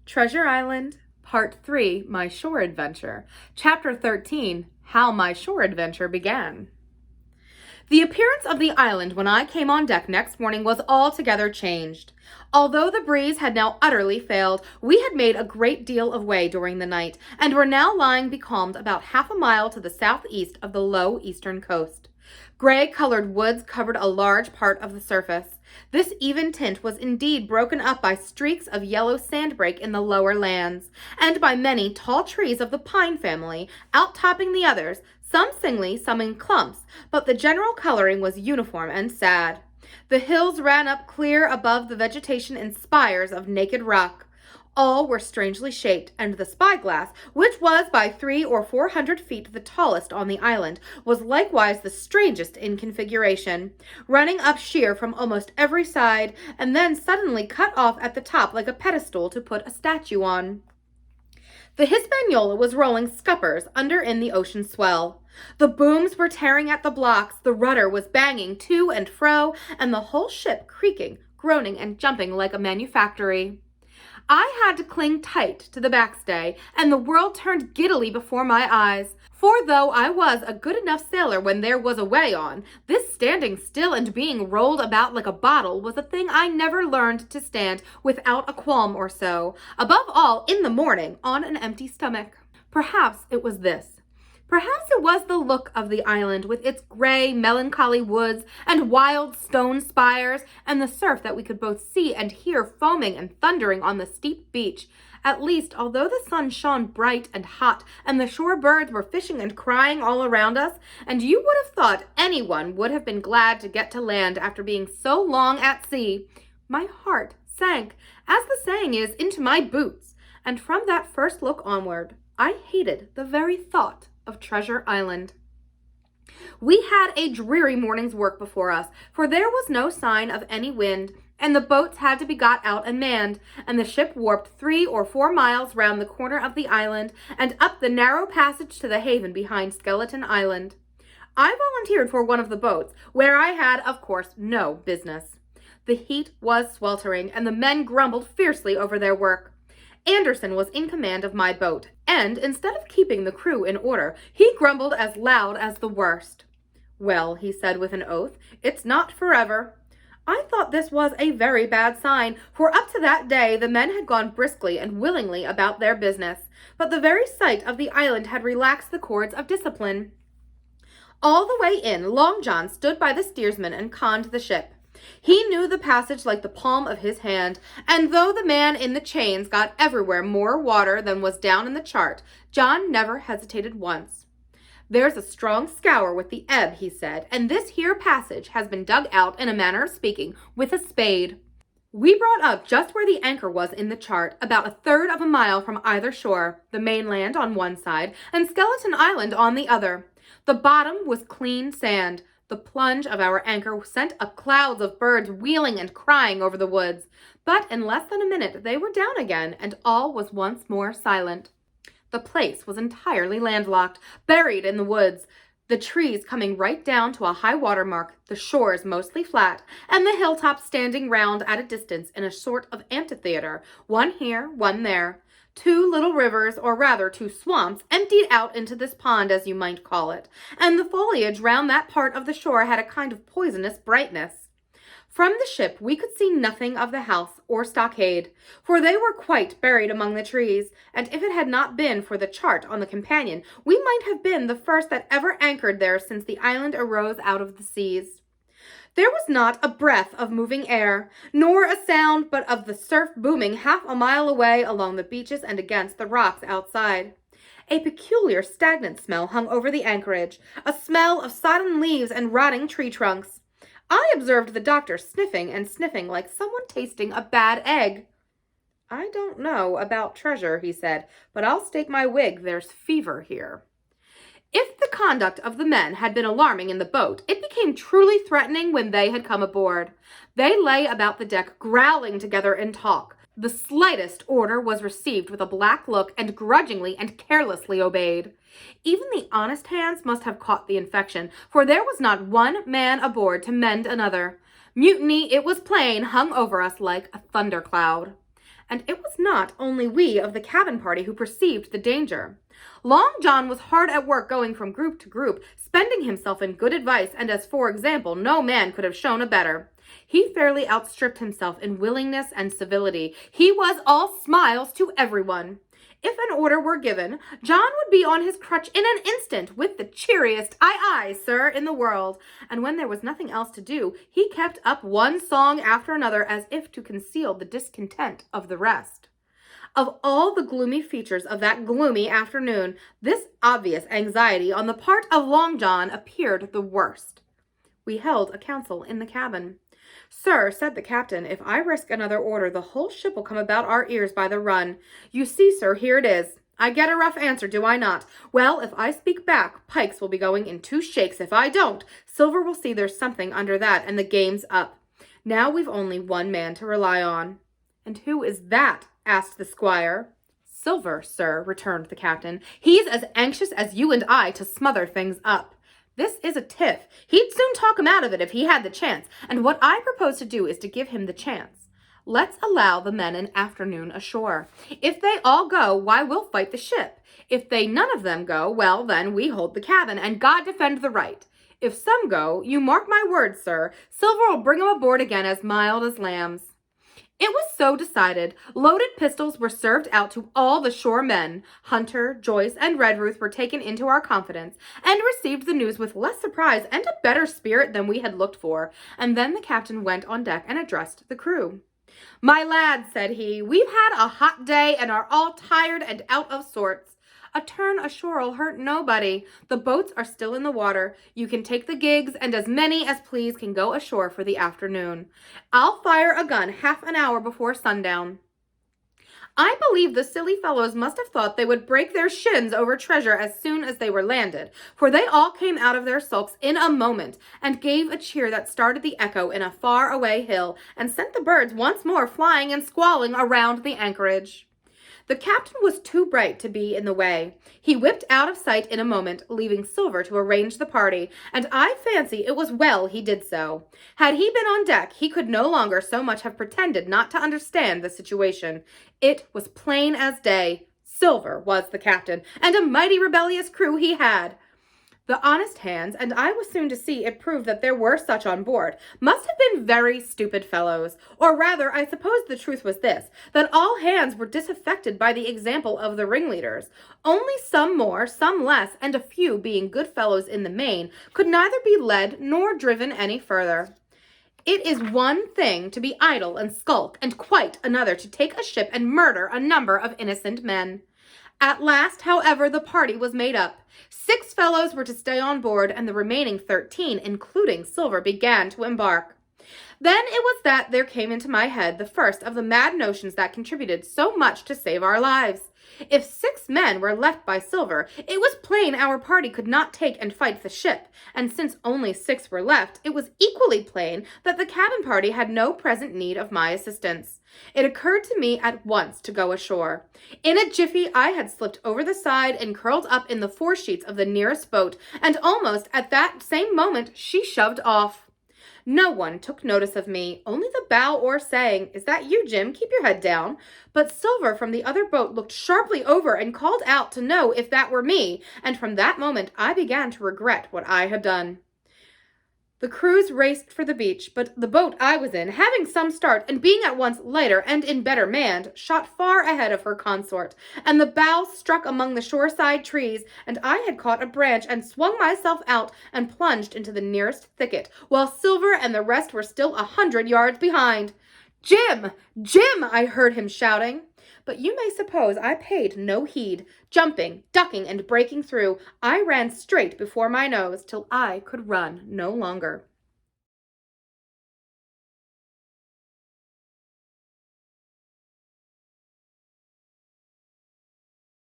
Treasure Island, Part 3, My Shore Adventure, Chapter 13, How My Shore Adventure Began. The appearance of the island when I came on deck next morning was altogether changed. Although the breeze had now utterly failed, we had made a great deal of way during the night, and were now lying becalmed about half a mile to the southeast of the low eastern coast. Gray-colored woods covered a large part of the surface. This even tint was indeed broken up by streaks of yellow sandbreak in the lower lands, and by many tall trees of the pine family, outtopping the others, some singly, some in clumps, but the general coloring was uniform and sad. The hills ran up clear above the vegetation in spires of naked rock. All were strangely shaped, and the spyglass, which was by 300 or 400 feet the tallest on the island, was likewise the strangest in configuration, running up sheer from almost every side, and then suddenly cut off at the top like a pedestal to put a statue on. The Hispaniola was rolling scuppers under in the ocean swell. The booms were tearing at the blocks, the rudder was banging to and fro, and the whole ship creaking, groaning, and jumping like a manufactory. I had to cling tight to the backstay, and the world turned giddily before my eyes. For though I was a good enough sailor when there was a way on, this standing still and being rolled about like a bottle was a thing I never learned to stand without a qualm or so, above all in the morning on an empty stomach. Perhaps it was this. Perhaps it was the look of the island, with its gray, melancholy woods and wild stone spires, and the surf that we could both see and hear foaming and thundering on the steep beach. At least, although the sun shone bright and hot, and the shore birds were fishing and crying all around us, and you would have thought anyone would have been glad to get to land after being so long at sea, my heart sank, as the saying is, into my boots, and from that first look onward, I hated the very thought of Treasure Island. We had a dreary morning's work before us, for there was no sign of any wind, and the boats had to be got out and manned, and the ship warped 3 or 4 miles round the corner of the island and up the narrow passage to the haven behind Skeleton Island. I volunteered for one of the boats, where I had, of course, no business. The heat was sweltering, and the men grumbled fiercely over their work. Anderson was in command of my boat, and instead of keeping the crew in order, he grumbled as loud as the worst. "Well," he said with an oath, "it's not forever." I thought this was a very bad sign, for up to that day the men had gone briskly and willingly about their business, but the very sight of the island had relaxed the cords of discipline. All the way in, Long John stood by the steersman and conned the ship. He knew the passage like the palm of his hand, and though the man in the chains got everywhere more water than was down in the chart, John never hesitated once. "There's a strong scour with the ebb," he said, "and this here passage has been dug out, in a manner of speaking, with a spade." We brought up just where the anchor was in the chart, about 1/3 of a mile from either shore, the mainland on one side, and Skeleton Island on the other. The bottom was clean sand. The plunge of our anchor sent up clouds of birds wheeling and crying over the woods, but in less than a minute they were down again, and all was once more silent. The place was entirely landlocked, buried in the woods, the trees coming right down to a high water mark, the shores mostly flat, and the hilltops standing round at a distance in a sort of amphitheater, one here, one there. 2 little rivers, or rather 2 swamps, emptied out into this pond, as you might call it, and the foliage round that part of the shore had a kind of poisonous brightness. From the ship we could see nothing of the house or stockade, for they were quite buried among the trees, and if it had not been for the chart on the companion, we might have been the first that ever anchored there since the island arose out of the seas. There was not a breath of moving air, nor a sound but of the surf booming half a mile away along the beaches and against the rocks outside. A peculiar stagnant smell hung over the anchorage, a smell of sodden leaves and rotting tree trunks. I observed the doctor sniffing and sniffing like someone tasting a bad egg. "I don't know about Treasure," he said, "but I'll stake my wig there's fever here." If the conduct of the men had been alarming in the boat, it became truly threatening when they had come aboard. They lay about the deck growling together in talk. The slightest order was received with a black look and grudgingly and carelessly obeyed. Even the honest hands must have caught the infection, for there was not one man aboard to mend another. Mutiny, it was plain, hung over us like a thundercloud. and it was not only we of the cabin party who perceived the danger. Long John was hard at work going from group to group, spending himself in good advice, and as for example, no man could have shown a better. He fairly outstripped himself in willingness and civility. He was all smiles to everyone. If an order were given, John would be on his crutch in an instant with the cheeriest "Aye, aye, sir," in the world, and when there was nothing else to do, he kept up one song after another as if to conceal the discontent of the rest. Of all the gloomy features of that gloomy afternoon, this obvious anxiety on the part of Long John appeared the worst. We held a council in the cabin. "Sir," said the captain, "if I risk another order, the whole ship will come about our ears by the run. You see, sir, here it is. I get a rough answer, do I not? Well, if I speak back, Pikes will be going in 2 shakes. If I don't, Silver will see there's something under that, and the game's up. Now we've only one man to rely on." "And who is that?" asked the squire. "Silver, sir," returned the captain. "He's as anxious as you and I to smother things up. This is a tiff. He'd soon talk him out of it if he had the chance, and what I propose to do is to give him the chance. Let's allow the men an afternoon ashore. If they all go, why, we'll fight the ship. If they none of them go, well, then we hold the cabin, and God defend the right. If some go, you mark my words, sir, Silver will bring 'em aboard again as mild as lambs." It was so decided. Loaded pistols were served out to all the shore men. Hunter, Joyce, and Redruth were taken into our confidence, and received the news with less surprise and a better spirit than we had looked for, and then the captain went on deck and addressed the crew. "My lads," said he, "we've had a hot day and are all tired and out of sorts. A turn ashore'll hurt nobody. The boats are still in the water. You can take the gigs, and as many as please can go ashore for the afternoon. I'll fire a gun half an hour before sundown." I believe the silly fellows must have thought they would break their shins over treasure as soon as they were landed, for they all came out of their sulks in a moment, and gave a cheer that started the echo in a far-away hill, and sent the birds once more flying and squalling around the anchorage. The captain was too bright to be in the way. He whipped out of sight in a moment, leaving Silver to arrange the party, and I fancy it was well he did so. Had he been on deck, he could no longer so much have pretended not to understand the situation. It was plain as day. Silver was the captain, and a mighty rebellious crew he had. The honest hands, and I was soon to see it proved that there were such on board, must have been very stupid fellows. Or rather, I suppose the truth was this, that all hands were disaffected by the example of the ringleaders. Only some more, some less, and a few, being good fellows in the main, could neither be led nor driven any further. It is one thing to be idle and skulk, and quite another to take a ship and murder a number of innocent men. At last, however, the party was made up. 6 fellows were to stay on board, and the remaining 13, including Silver, began to embark. Then it was that there came into my head the first of the mad notions that contributed so much to save our lives. If 6 men were left by Silver, it was plain our party could not take and fight the ship, and since only 6 were left, it was equally plain that the cabin party had no present need of my assistance. It occurred to me at once to go ashore. In a jiffy, I had slipped over the side and curled up in the foresheets of the nearest boat, and almost at that same moment she shoved off. No one took notice of me, only the bow oar saying, "Is that you, Jim? Keep your head down." But Silver from the other boat looked sharply over and called out to know if that were me, and from that moment I began to regret what I had done. The crews raced for the beach, but the boat I was in, having some start and being at once lighter and in better manned, shot far ahead of her consort, and the bow struck among the shoreside trees, and I had caught a branch and swung myself out and plunged into the nearest thicket, while Silver and the rest were still 100 yards behind. "Jim! Jim!" I heard him shouting. But you may suppose I paid no heed. Jumping, ducking, and breaking through, I ran straight before my nose till I could run no longer.